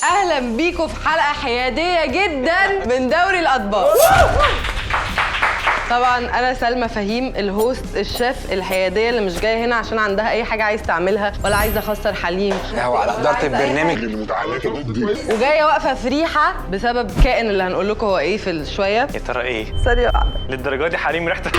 اهلا بيكم في حلقه حياديه جدا من دوري الاطباق. طبعا انا سلمى فهيم الهوست الشيف الحياديه اللي مش جايه هنا عشان عندها اي حاجه عايز تعملها ولا عايزه اخسر حليم هو على اداره البرنامج وجايه واقفه في ريحه بسبب كائن اللي هنقول لكم هو ايه في شويه. يا ترى ايه؟ ثانيه واحده للدرجه دي حليم ريحته؟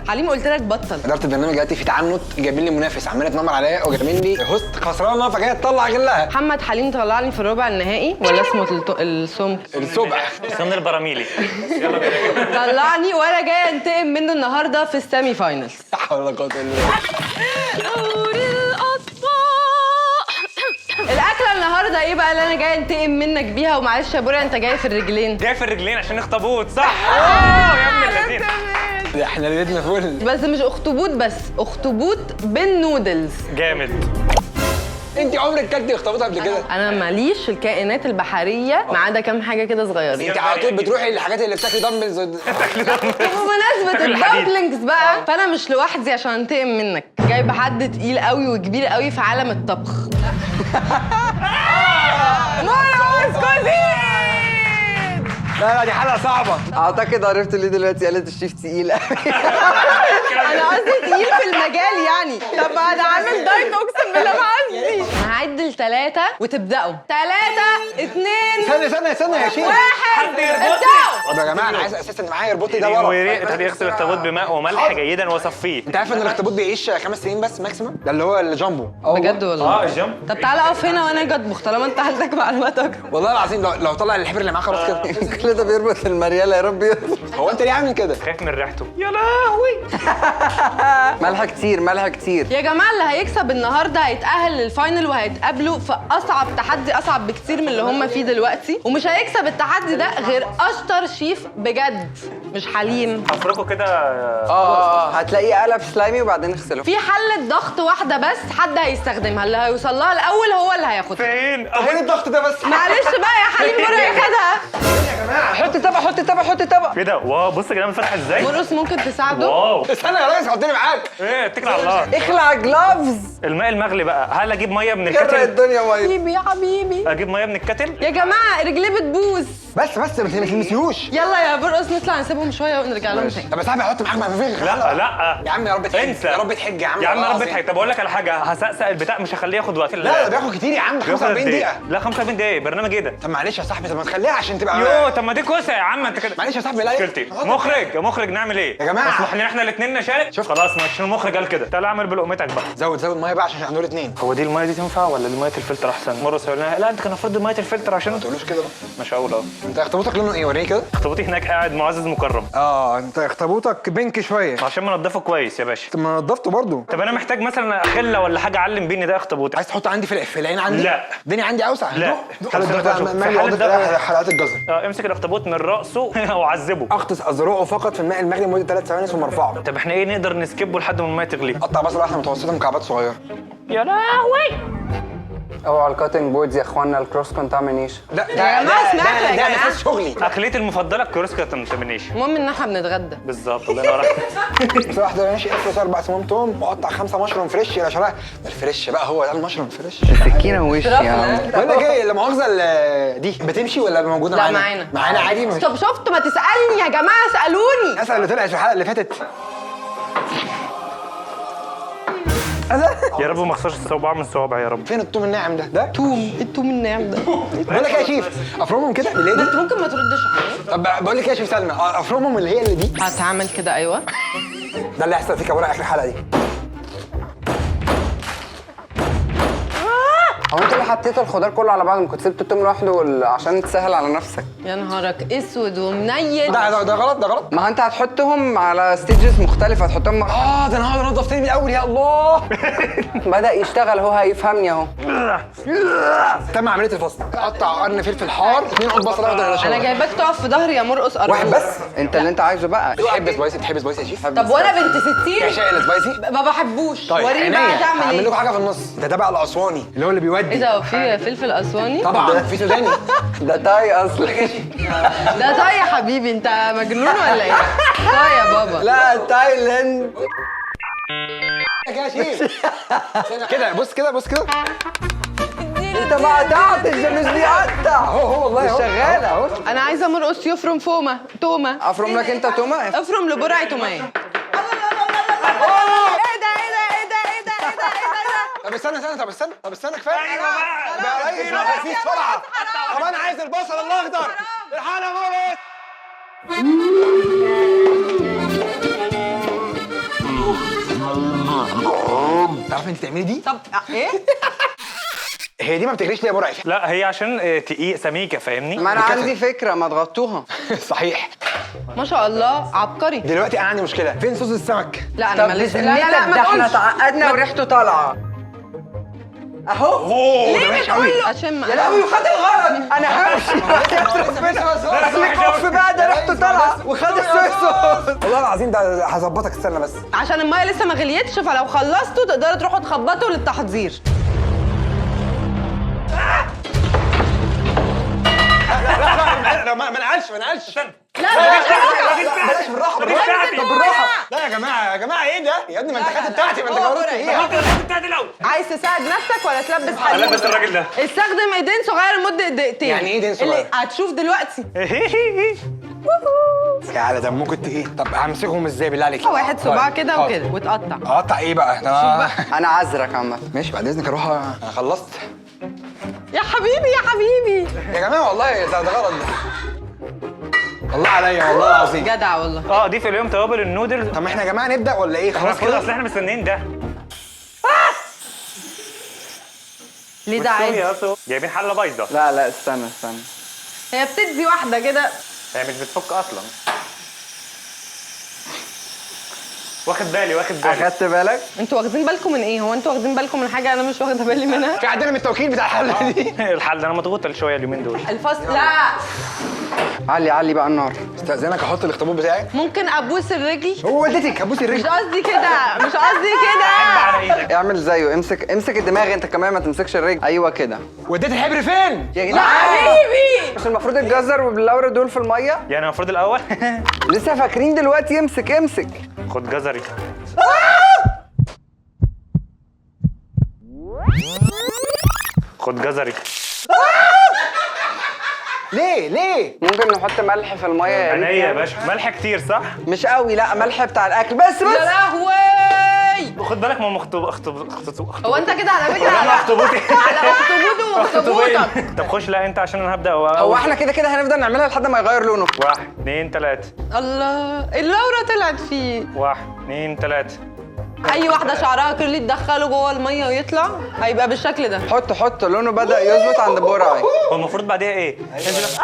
حليم قلت لك بطل. اداره البرنامج دلوقتي في تعنت، جايبين لي منافس عماله تنمر عليا وجايبين لي هوست خسرانه فجايه تطلع غلها. محمد حليم طلعني في الربع النهائي ولا اسمه السمك السبع سن البراميلي. يلا بينا. طلعني وانا جايه انتقم منه النهارده في السيمي فاينلز. لا حول ولا قوه الا بالله. دوري الاطباق. الاكله النهارده ايه بقى اللي انا جايه انتقم منك بيها؟ ومعلش يا بوريا انت جاي في الرجلين. جاي في الرجلين عشان اخطبوط صح؟ يا ابن الذين. ده احنا ليلتنا فل. بس مش اخطبوط بس، اخطبوط بالنودلز. جامد. انت عمرك كلتي اخطبوط قبل كده؟ انا ماليش في الكائنات البحريه ما عدا كام حاجه كده صغيرين. انت على طول بتروحي للحاجات اللي بتاكلي دمبلز بمناسبه الدمبلينجز بقى، فانا مش لوحدي عشان انتقم منك، جايبه حد تقيل قوي وكبير قوي في عالم الطبخ. لا دي حلقه صعبه. اعتقد عرفت ليه دلوقتي قالت الشيف تقيل قوي. انا قصدي تقيل في المجال يعني. طب انا عامل دايت اقسم بالله معدي. انا هعد ل3 وتبداوا. 3 2 استنى يا شيخ. 1 ابداوا. طب يا جماعه انا عايز اساسا معايا يربط لي ده ورا. يغسل الاخطبوط بماء وملح جيدا وصفيه. انت عارف ان الاخطبوط بيعيش 5 سنين بس ماكسيمم؟ ده اللي هو الجامبو. بجد والله؟ الجنب. طب تعالى اقف هنا وانا اجي اطبخ طالما انت عندك معلومات اكتر. والله العظيم لو طلع الحبر اللي معاه خلاص كده. كل ده بيربط المريالة يا رب. هو انت ليه عامل كده؟ خايف من ريحته. يا لهوي. ملح كتير ملح كتير. يا جماعه اللي هيكسب النهارده هيتاهل للفاينل وهيتقابلوا في اصعب تحدي، اصعب بكتير من اللي هم فيه دلوقتي، ومش هيكسب التحدي ده غير اشطر شيف بجد مش حليم. هفركوا كده. هتلاقيه قلب سلايمي وبعدين اغسله. في حله ضغط واحده بس حد هيستخدمها، اللي هيوصل لها الاول هو اللي هياخدها. فين؟ فين الضغط ده بس؟ معلش بقى يا حليم مرة خدها. حط طبق حط طبق حط طبق. ايه ده؟ واو بص يا جماعه فتح ازاي؟ مرقص ممكن تساعده؟ واو. استنى يا ريس حطني معاك. ايه اتكل على الله. اخلع جلافز. الماء المغلي بقى، هل اجيب ميه من غرق الكتل؟ الدنيا ميه. حبيبي يا حبيبي اجيب ميه من الكتل؟ يا جماعه رجليه بتبوظ. بس ما تلمسيهوش. يلا يا برقص نطلع نسيبهم شويه ونرجع لهم تاني. طب يا صاحبي احط معاك مفيغ. لا يا عم يا رب تحج. انسى. يا رب تحج يا عم. يا عم يا رب والله تحج. طب اقول لك على حاجه، هسقسق البتاع مش هخليه ياخد وقت. لا ده بياخد كتير يا عم. 45 دقيقة. لا 45 دقيقة برنامج ايه ده؟ طب معلش يا صاحبي، طب ما تخليها عشان تبقى يوه طب ما دي كوسه يا عم انت كده. معلش يا صاحبي. لا مشكلتي مخرج يا مخرج نعمل ايه؟ يا جماعة. مسموح لنا احنا الاثنين نشارك؟ شوف. خلاص ماشي المخرج قال كده. تعالى اعمل بلقمتك بقى. زود ميه بقى عشان احنا دول 2. هو دي الميه دي تنفع ولا دي ميه الفلتر احسن؟ مره سالناها لا انت كان المفروض ميه الفلتر عشان ما تقولوش كده بقى. مش هقول انت اخطبوطك لونه ايه؟ وريني كده. اخطبوطي هناك قاعد معزز مكرم انت اخطبوطك بينك شويه. عشان منضفه كويس يا باشا. طب ما نضفته برضه. طب انا محتاج مثلا خله ولا حاجه اعلم بيني ده اخطبوطي. عايز تحط عندي في العين عندي؟ لا. الدنيا عندي اوسع. لا. حلقه في الضغط حلقات الجزر. امسك الاخطبوط من راسه وعذبه. اغطس اذرعه فقط في الماء المغلي لمده 3 ثواني ثم ارفعه. طب احنا ايه نقدر نسكبه لحد ما الميه تغلي؟ قطع بصل واحده متوسطه مكعبات صغيره. يا لهوي. اوعى الكاتنج بوردز يا اخوانا، الكروس كونتامينيشن. ده جماعة سمعتوا يا ده جماعة؟ اساس شغلي. اكلتي المفضله الكروسكا تنتمنيش. المهم ان احنا بنتغدى. بالظبط الله ينور عليك. بس واحده ماشي افرز 4 سموم توم واقطع 5 مشروم فريش يا شباب. الفريش بقى هو ده المشروم فريش. سكينه وش يا عم. بقول لك ايه، لا مؤاخذه دي بتمشي ولا موجوده لا معانا؟ معانا عادي. طب شفتوا ما تسالني يا جماعه، اسالوني. اسال اللي طلعت في الحلقه اللي فاتت. يا رب ما اخسرش صوابع من صوابعي يا رب. فين التوم الناعم ده؟ التوم الناعم ده. بقول لك ايه يا شيف، افرمهم كده باللي انت دي. ممكن ما تردش عليا. طب بقول لك ايه يا شيف سلمى، افرمهم اللي هي اللي دي. هتعمل كده ايوه. ده اللي هيحصل فيك يا ورق اخر الحلقه دي. هو انت اللي حطيت الخضار كله على بعضه؟ ما كنت سبت التوم لوحده عشان تسهل على نفسك. يا نهارك اسود ومنيل. ده غلط ده غلط. ما انت هتحطهم على ستيجز مختلفه، هتحطهم ده انا هقعد انضف تاني من الاول يا الله. بدأ يشتغل اهو، هيفهمني اهو. تم عمليه الفصل. قطع قرن فلفل حار، 2 عود بصل اخضر انا شويه. جايباك تقف في ظهري يا مرقص قرب. واحد بس. انت اللي انت عايزه بقى. بتحب سبايسي يا شيف؟ طب وانا بنت 60 تعشق السبايسي؟ ما بحبوش. طيب وريني بقى عينيا هتعمل هعمل ايه. لكم حاجه في النص. ده بقى الاسواني اللي هو اللي بيودي. ايه ده؟ في فلفل اسواني؟ طبعا في سوداني. ده تاي اصلا. ده طاي يا حبيبي، انت مجنون ولا ايه؟ طاي يا بابا. لا تايلاند. يا شيف كده بص كده اديني انت ما قطعتش، ده مش بيقطع. هو والله مش شغاله اهو. انا عايزه مرقص يفرم تومه. افرم لك انت تومه. افرم لبرعي توميه. طب استنى كفايه. ده ريس ما فيش سرعه. طب انا عايز البصل الاخضر. الحاله مرقص. تعرفي انت تعملي دي؟ طب ايه؟ هي دي ما بتجريش ليه يا برعي؟ لا هي عشان تقيق سميكه فاهمني. ما انا عندي فكره، ما تغطوها. صحيح. ما شاء الله عبقري. دلوقتي انا عندي مشكله، فين صوص السمك؟ لا انا ماليش. لا ما ده احنا تقولش. تعقدنا وريحته طالعه اهو. اوه ده وحش قوي. اشم. يا لهوي خد الغلط. انا همشي. اصل كف بقى، ده ريحته طالعه وخد الصويا صوص. والله العظيم ده هظبطك، استنى بس. عشان الميه لسه ما غليتش، فلو خلصتوا تقدروا تروحوا تخبطوا للتحضير. لا ما نقلش لا بلاش بالراحه طب بالراحه. لا يا جماعه ايه ده؟ يا ابني ما انت خدت بتاعتي، ما انت جاوبت ايه؟ بتاعتي الاول. عايز تساعد نفسك ولا تلبس حد؟ البس الراجل ده. استخدم ايدين صغيره لمده دقيقتين. يعني ايه ايدين صغيرة؟ اللي هتشوف دلوقتي. يا على دمكم تقيل. طب همسكهم ازاي بالله عليك؟ واحد صباع كده حاضر. وكده وتقطع. اقطع ايه بقى؟ انا عذرك عامه. ماشي بعد اذنك اروح. انا خلصت يا حبيبي يا حبيبي. يا جماعه. والله ده غلط ده. الله عليا والله العظيم. جدع والله. دي في اليوم توابل النودل. طب احنا يا جماعه نبدا ولا ايه؟ خلاص كده، اصل احنا مستنيين ده. ليه ده عادي؟ جايبين حله بايظه. لا استنى. هي بتدي واحده كده. هي مش بتفك اصلا. واخد بالي. اخدت بالك؟ انتوا واخدين بالكم من ايه؟ هو انتوا واخدين بالكم من حاجه انا مش واخده بالي منها؟ في عندنا من التوكيل بتاع الحله دي. الحل ده انا مضغوط شويه اليومين دول. الفصل لا. علي بقى النار. استاذنك احط الاخطبوط بتاعي. ممكن ابوس الرجل؟ هو والدتك هبوسي مش الرجل. قصدي كده، مش قصدي كده. على ايدك. اعمل زيه، امسك الدماغ انت كمان، ما تمسكش الرجل. ايوه كده. وديت الحبر فين؟ يا لا جدعان حبيبي. مش المفروض الجزر والبلاوره دول في الميه؟ يعني المفروض الاول. لسه فاكرين دلوقتي؟ امسك. خد جزري. خد جزري. ليه؟ ممكن نحط ملح في الميه يا عينيا يا ريت؟ باشا. ملح كتير صح؟ مش قوي، لا ملح بتاع الاكل بس. يا لهوي. خد بالك ما هم هو انت كده على فكره على اخطبوطي. على اخطبوطه واخطبوطك. طب خش لا انت عشان انا هبدا. هو احنا كده هنفضل نعملها لحد ما يغير لونه. 1 2 3. الله اللورة طلعت فيه. 1 2 3. اي واحده شعرها كيرلي تدخله جوه الميه ويطلع هيبقى بالشكل ده. حط لونه بدأ يظبط عند برعي. هو المفروض بعديها ايه؟ انزل.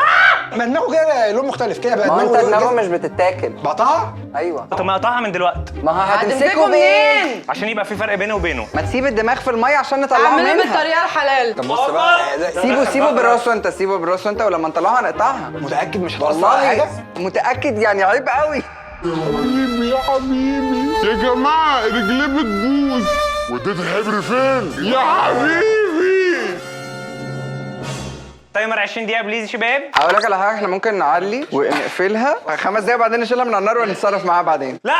ما دماغه كده لون مختلف كده بقى. ما هو انت لون دماغه جزء. مش بتتاكل. بقطعها؟ ايوه. طب ما اقطعها من دلوقتي ما هو هتمسكه هتمسكه منين؟ منين؟ عشان يبقى في فرق بينه وبينه. ما تسيب الدماغ في الميه عشان نطلعه اعملها منها. بالطريقه الحلال. طب بص بقى. سيبه بالراسه انت، سيبه بالراسه انت، ولما نطلعها هنقطعها. متاكد مش هتأثر على حاجه؟ والله متأكد، يعني عيب قوي. حبيبي يا جماعة رجليه بتبوظ. وديت الحبر فين؟ يا حبيبي. تايمر 20 دقيقة بليز يا شباب. اقول لك على حاجه، احنا ممكن نعلي ونقفلها 5 دقايق بعدين نشيلها من على النار ونتصرف معاها بعدين. لا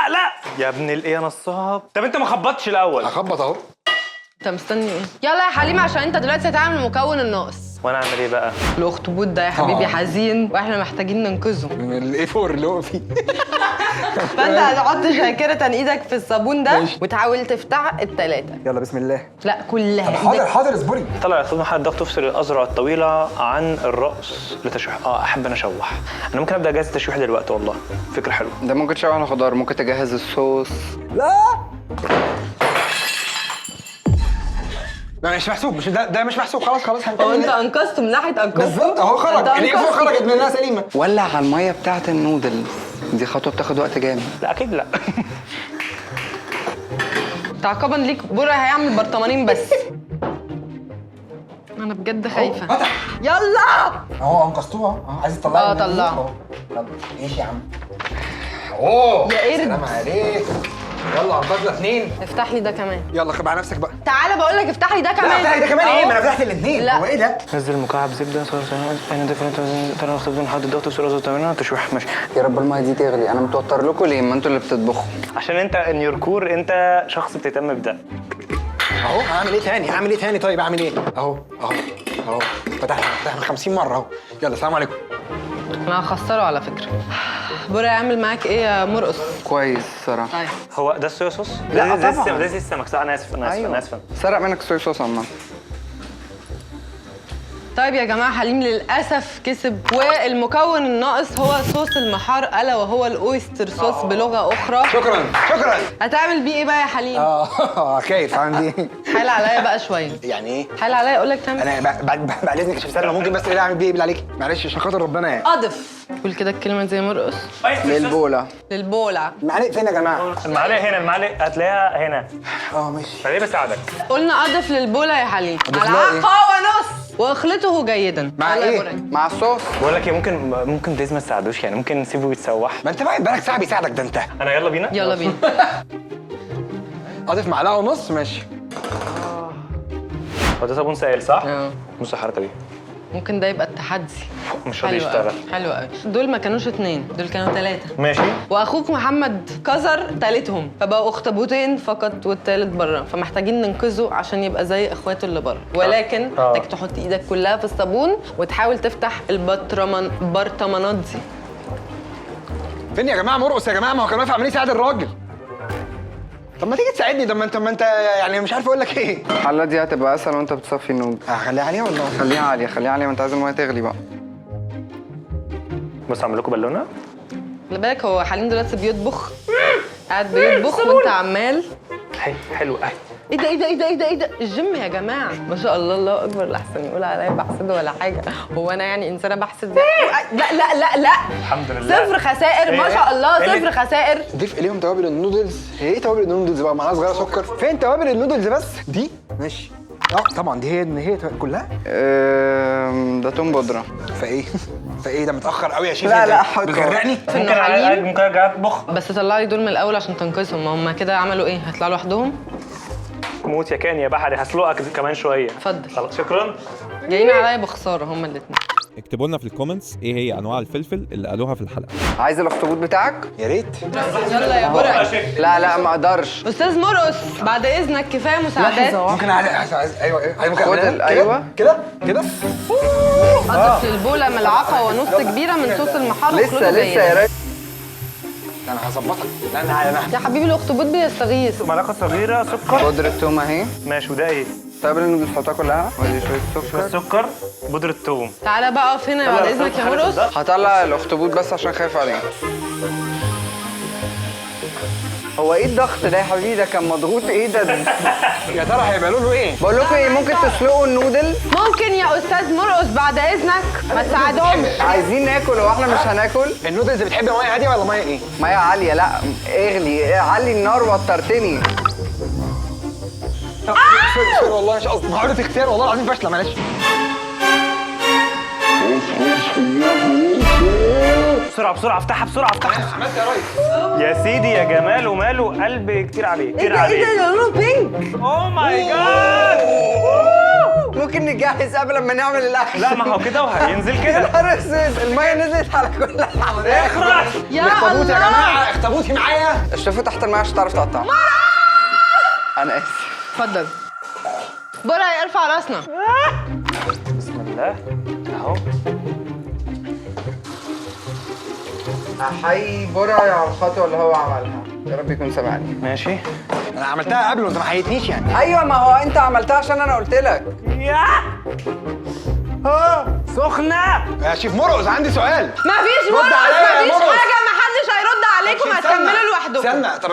يا ابن الايه يا نصاب. طب انت ما خبطتش الاول. هخبط اهو. انت مستني ايه؟ يلا يا حليم عشان انت دلوقتي هتعمل المكون الناقص. وانا اعمل ايه بقى؟ الاخطبوط ده يا حبيبي حزين واحنا محتاجين ننقذه. من الاي 4 اللي هو فيه. فانت هتحط شاكرة ايدك في الصابون ده وتحاول تفتح الثلاثه. يلا بسم الله. لا كلها حاضر اصبري. طلع يا استاذ محمد ضغط تفصل الازرع الطويله عن الراس لتشويح. احب انا اشوح. انا ممكن ابدا اجهز التشويح دلوقتي والله. فكره حلوه. ده ممكن تشوح الخضار، ممكن تجهز الصوص. لا مش محسوب، مش ده مش محسوب. خلاص هو انت انقذته من ناحيه انقذته. بالظبط اهو خرج. الاي 4 خرجت منها سليمه. ولع على الميه بتاعت النودلز. دي خطوه بتاخد وقت جامد. لا اكيد لا. تعقبا ليك برا هيعمل برطمانين بس. انا بجد خايفه. يلا اهو انقذتوها. عايز تطلعها؟ طلعها. يلا ماشي يا عم. اوه يا قرد. سلام عليك. يلا انقذنا 2. افتح لي ده كمان. يلا خد على نفسك بقى. تعالى بقول لك افتح لي ده كمان. لا افتح لي ده كمان ايه؟ ما انا فتحت الاثنين. لا. هو ايه ده؟ نزل مكعب زبده صار انا دفنت ترى خبزون حد الضغط بسرعه تمرين تشويح ماشي. يا رب الميه دي تغلي. انا متوتر لكم ليه؟ ما انتوا اللي بتطبخوا. عشان انت ان يور كور انت شخص بتهتم بده. اهو هعمل ايه تاني؟ هعمل ايه تاني؟ طيب اعمل ايه؟ اهو فتحنا 50 مره اهو. يلا السلام عليكم. انا هخسره على فكره. بورا يعمل معاك ايه يا مرقص؟ كويس صراحه. طيب هو ده الصويا صوص؟ لا، ده طبعاً. ده زي السمك صح؟ انا اسف انا اسف. سرق منك الصويا صوص عمان. طيب يا جماعه، حليم للاسف كسب، والمكون الناقص هو صوص المحار الا وهو الاويستر صوص بلغه اخرى. شكرا. هتعمل بيه ايه بقى يا حليم؟ خايف عندي. حايل عليا بقى شويه. يعني ايه؟ حايل عليا اقول لك تعمل انا بعد اذنك يا شيف سلمى ممكن بس ايه اعمل بيه ايه بالله عليك؟ معلش عشان خاطر ربنا يعني. اضف. قول كده الكلمه زي مرقص. للبوله. للبولع. المعالق فين يا جماعه؟ المعلقه هنا، المعلقه هتلاقيها هنا. ماشي. فليه بساعدك؟ قلنا اضف للبولع يا حليم أضيف لها إيه؟ ملعقه ونص واخلطه جيدا. مع يلا يا إيه؟ بورا. مع الصوص. بقول لك ايه، ممكن ديز ما تساعدوش يعني، ممكن نسيبه يتسوح. ما انت بقى بالك ساعه بيساعدك ده انت. انا يلا بينا. يلا بينا. اضيف معلقه ونص ماشي. هو ده صابون سائل صح؟ اه. بص الحركه دي ممكن ده يبقى التحدي. مش راضي حلو يشتغل. قوي حلو قوي. دول ما كانوش 2، دول كانوا 3. ماشي. واخوك محمد كسر تالتهم، فبقوا اخطبوطين فقط والتالت بره، فمحتاجين ننقذه عشان يبقى زي اخواته اللي بره، ولكن محتاج تحط ايدك كلها في الصابون وتحاول تفتح البرطمانات دي. فين يا جماعه مرقص يا جماعه؟ ما هو كان واقف عمال يساعد الراجل. طب ما تيجي تساعدني؟ ده ما انت يعني مش عارف اقول لك ايه. الحله دي هتبقى اسهل وانت بتصفي النود. هخليها عليها ولا خليها عاليه خليها عاليه، ما انت عايز الميه تغلي بقى. بص اعمل لكم بالونه. خلي بالك هو حليم دلوقتي بيطبخ، قاعد بيطبخ وانت عمال. حلو قوي. ايه ده ايه ده ايه ده ايه ده ايه ده؟ الجيم يا جماعه ما شاء الله، الله اكبر. الاحسن يقول عليا بحسده ولا حاجه، هو انا يعني انسانه بحسد؟ لا لا لا لا، الحمد لله. صفر خسائر ما شاء الله، صفر خسائر. ضيف اليهم توابل النودلز. هي ايه توابل النودلز بقى؟ معلقه صغيره سكر. فين توابل النودلز بس؟ دي ماشي. طبعا دي هي كلها. ده توم بودره. فايه ده متاخر قوي يا شيخ؟ لا حط. بتغرقني. ممكن ارجع اطبخ. بس طلع لي دول من الاول عشان تنقذهم، ما هم كده عملوا ايه؟ هيطلعوا لوحدهم؟ موت يا كان يا بحري، هسلقك كمان شويه. اتفضل. خلاص شكرا. جايين عليا بخساره هم الاثنين. اكتبوا لنا في الكومنتس ايه هي انواع الفلفل اللي قالوها في الحلقه. عايز الاخطبوط بتاعك؟ يا ريت. يلا يا برع. لا ما اقدرش. استاذ مرقص بعد اذنك كفايه مساعدات. ممكن عايز ايوه ممكن خد أعملها؟ ايوه كده اضف للبوله ملعقه ونص كبيره من صوص المحار واخلطه لسه جيدا. يا راجل. انا هظبطك. لا انا يا حبيبي الاخطبوط بيستغيث. ملعقه صغيره سكر. بودره توم اهي. ماشي، وده ايه؟ توابل النودلز تحطها كلها ودي شويه سكر. سكر، بودره ثوم. تعالى بقى اقف هنا بعد اذنك يا مرقص. هطلع الاخطبوط بس عشان خايف عليه. هو ايه الضغط ده يا حبيبي؟ ده كان مضغوط ايه ده؟ يا ترى هيبقى لونه ايه؟ بقول لكم ايه، ممكن تسلقوا النودل؟ ممكن يا استاذ مرقص بعد اذنك ما تساعدهمش. عايزين ناكل واحنا مش هناكل؟ النودلز بتحب ميه هاديه ولا ميه ايه؟ ميه عاليه. لا اغلي علي النار وترتني. سوري والله مش قصدي. محاولة اختيار والله العظيم فاشله معلش. بسرعه افتحها بسرعه. عملت يا ريس. يا سيدي يا جمال وماله، قلب كتير عليه كتير عليه. ده لونه بينك. اوه ماي جاد. ممكن نجهز قبل ما نعمل الاكل. لا ما هو كده وهينزل كده. نهار اسود، الميه نزلت على كل حاجه. اخرس. يا اخطبوط يا الله. جماعه، اخطبوطي معايا. اشرفوا تحت الميه عشان تعرف تقطع. انا اسف. اتفضل. برع ارفع راسنا. بسم الله اهو. احيي برعي على الخطوه اللي هو عملها، يا رب يكون سامعني. ماشي. انا عملتها قبله، انت ما حيتنيش يعني. ايوه ما هو انت عملتها عشان انا قلت لك. يا سخنه. يا شيف مرقص عندي سؤال. مفيش مرقص، عليا يا مفيش مرقص. حاجه، محدش هيرد عليكم، هتكملوا لوحدكم. استنى، طب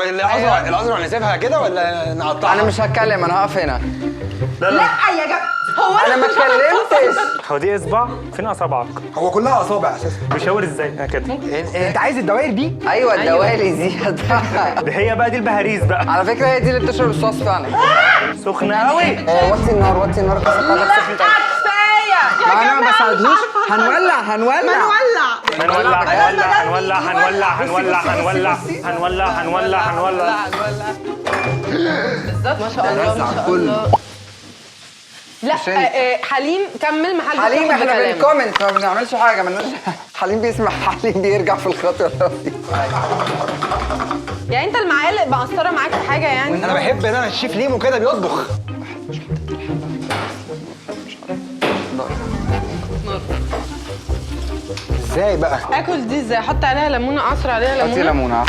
العذرة نسيبها كده ولا نقطعها؟ انا مش هتكلم، انا هقف هنا. لا يا جماعه، هو انا ما مش هعمل اتكلمتش. هو دي اصبع؟ فين اصابعك؟ هو كلها اصابع اساسا. بيشاور ازاي كده؟ انت عايز الدوائر دي؟ ايوه الدوالي زياده. ده هي بقى دي البهاريز بقى. على فكره هي دي اللي بتشرب الصوص فعلا. سخنه قوي. وطي النار وطي النار. لا كفايه ما انا ما بساعدهوش. هنولع هنولع بالظبط. ما شاء الله ما شاء الله. لا حليم كمل، محل حليم احنا بالكومنت ما بنعملش حاجه، مالناش. حليم بيسمع، حليم بيرجع في الخطوه. يعني انت المعالق مقصره معاك في حاجه يعني؟ انا بحب ان انا الشيف ليمو كده بيطبخ. ازاي بقى؟ اكل دي ازاي؟ احط عليها ليمونه، اعصر عليها حطي ليمونه. ليمونه.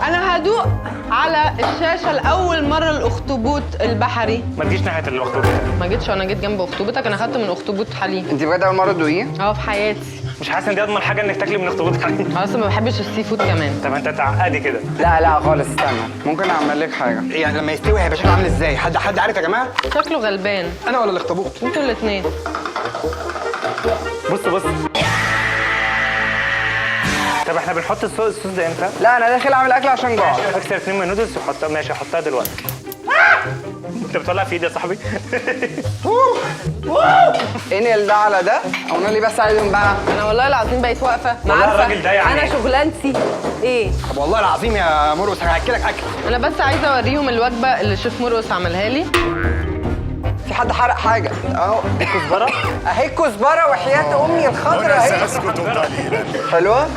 انا هدوق على الشاشه لاول مره الاخطبوط البحري. ما تجيش ناحيه الاخطبوط. ما جيتش، انا جيت جنب اخطبوطك، انا خدت من اخطبوط حليب. انت بجد اول مره تدوقيه؟ اه في حياتي. مش حاسس ان دي اضمن حاجه انك تاكلي من اخطبوط حليب. انا اصلا ما بحبش السي فود كمان. طب انت تعقدي كده. لا خالص، استنى ممكن اعمل لك حاجه. يعني لما يستوي هيبقى شكله عامل ازاي؟ حد عارف يا جماعه؟ شكله غلبان. انا ولا الاخطبوط؟ انتوا الاثنين. بص طب احنا بنحط الصوص ده امتى؟ لا انا داخل اعمل اكل عشان جوع. اكسر 2 من نودلز وحطها. ماشي حطها دلوقتي. انت بتطلع في ايدي يا صاحبي. انقل ده على ده، او لي بس عليهم بقى. انا والله العظيم بقيت واقفه. والله عارفة الراجل ده يعني انا شغلانتي ايه؟ طب والله العظيم يا مرقص هاكلك اكل. انا بس عايزه اوريهم الوجبه اللي شيف مرقص عملها لي. في حد حرق حاجه اهو. كزبره. اهي الكزبره وحياه امي الخضراء اهي. حلوه؟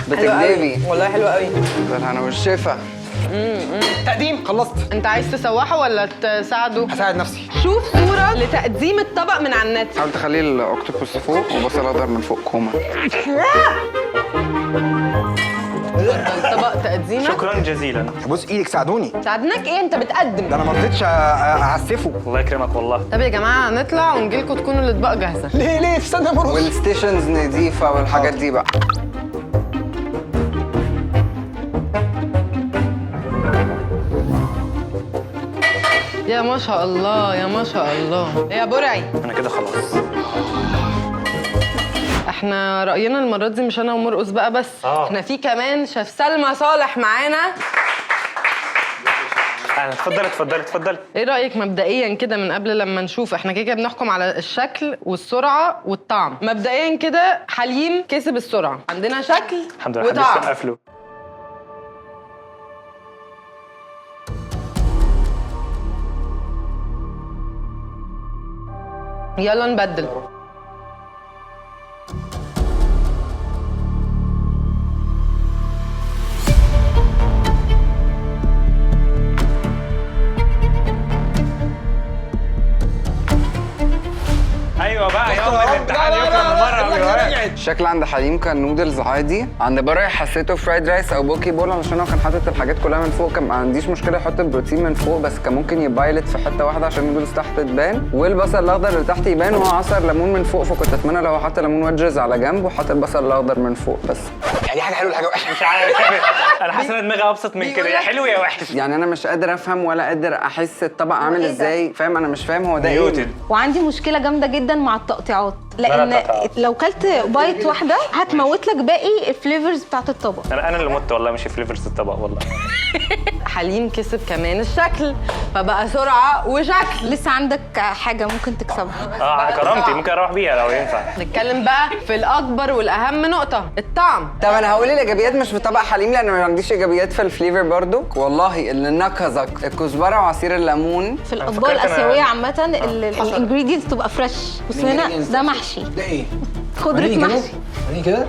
بتكدبي. والله حلوه قوي. بالهنا والشفا. تقديم خلصت. انت عايز تسوحه ولا تساعده؟ هساعد نفسي. شوف صوره لتقديم الطبق من على النت. حاول تخلي الاوكتوبوس فوق وبصل اخضر من فوق كوما. الطبق تقديمك. شكرا جزيلا. بص ايدك ساعدوني. ساعدناك ايه؟ انت بتقدم. ده انا ما رضيتش اعسفه. الله يكرمك والله. طب يا جماعه نطلع ونجيلكوا تكونوا الاطباق جاهزه. ليه استنى يا مرقص. والستيشنز نضيفه والحاجات دي بقى. يا ما شاء الله يا ما شاء الله يا برعي. انا كده خلاص. احنا رأينا المرة دي مش انا ومرقص بقى بس. احنا في كمان شيف سلمى صالح معانا. اتفضلي. ايه رأيك مبدئيا كده من قبل لما نشوف؟ احنا كده بنحكم على الشكل والسرعة والطعم. مبدئيا كده حليم كسب السرعة. عندنا شكل الحمد لله. وطعم. حد يسقف له. يلا نبدل. ايوه بقى يلا الامتحان يكرم المره. الشكل عند حليم كان نودلز عادي، عند برعي حسيته فرايد رايس او بوكي بول علشان هو كان حاطط الحاجات كلها من فوق. كان ما عنديش مشكله يحط البروتين من فوق، بس كان ممكن يبايلت في حته واحده عشان النودلز تحت تبان والبصل الاخضر اللي تحت يبان، وهو عصر ليمون من فوق. فكنت اتمنى لو حط ليمون ويدجز على جنب وحط البصل الاخضر من فوق بس. يعني حاجه حلوه حاجه وحشه. مش عارف. انا حاسس ان دماغي ابسط من كده. يا حلو يا وحش. يعني انا مش قادر افهم ولا قادر احس الطبق عامل ازاي. فاهم؟ انا مش فاهم هو ده ايه. وعندي مشكله جامده جدا مع التقطيعات، لان لو كلت بايت واحده هتموت لك باقي الفليفرز بتاعت الطبق. انا اللي مت والله، مش فليفرز الطبق والله. حليم كسب كمان الشكل، فبقى سرعة وشكل. لسه عندك حاجه ممكن تكسبها. كرامتي ممكن اروح بيها لو ينفع. نتكلم بقى في الاكبر والاهم نقطة، الطعم. طب انا هقول الايجابيات مش في طبق حليم لان ما عنديش ايجابيات في الفليفر برضو. والله اللي نكزك الكزبره وعصير الليمون. في الاطباق الاسيويه عامه الانجريدينتس تبقى فريش، بس هنا ده محشي. ده ايه؟ خضره محشي. يعني كده؟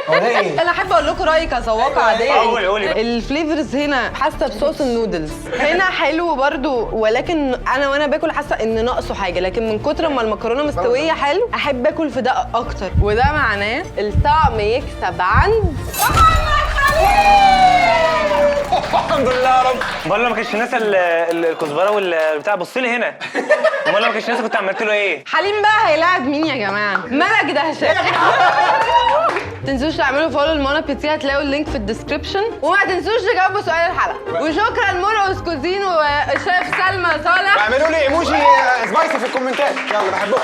هو ده ايه؟ انا احب اقول لكم رايي كذواقه عاديه. قولي. الفليفرز هنا حاسه بصوص النودلز هنا حلو برضو، ولكن وانا باكل حاسه ان ناقصه حاجه. لكن من كتر ما المكرونه مستويه حلو احب اكل في ده اكتر، وده معناه الطعم يكسب عند الحمد لله يا رب. امال لو ما كانش ناسي الكزبره والبتاع. بص لي هنا. امال لو ما كانش ناسي كنت عملت له ايه؟ حليم بقى هيلاعب مين يا جماعه؟ ملك دهشت. تنسوش تعملوا فولو لمانا بيتي، هتلاقوا اللينك في الديسكربشن. وما تنسوش تجاوبوا سؤال الحلقه. وشكرا مرقص كوزين وشيف سلمى صالح. اعملوا لي ايموجي سبايسي في الكومنتات. يلا بحبكم.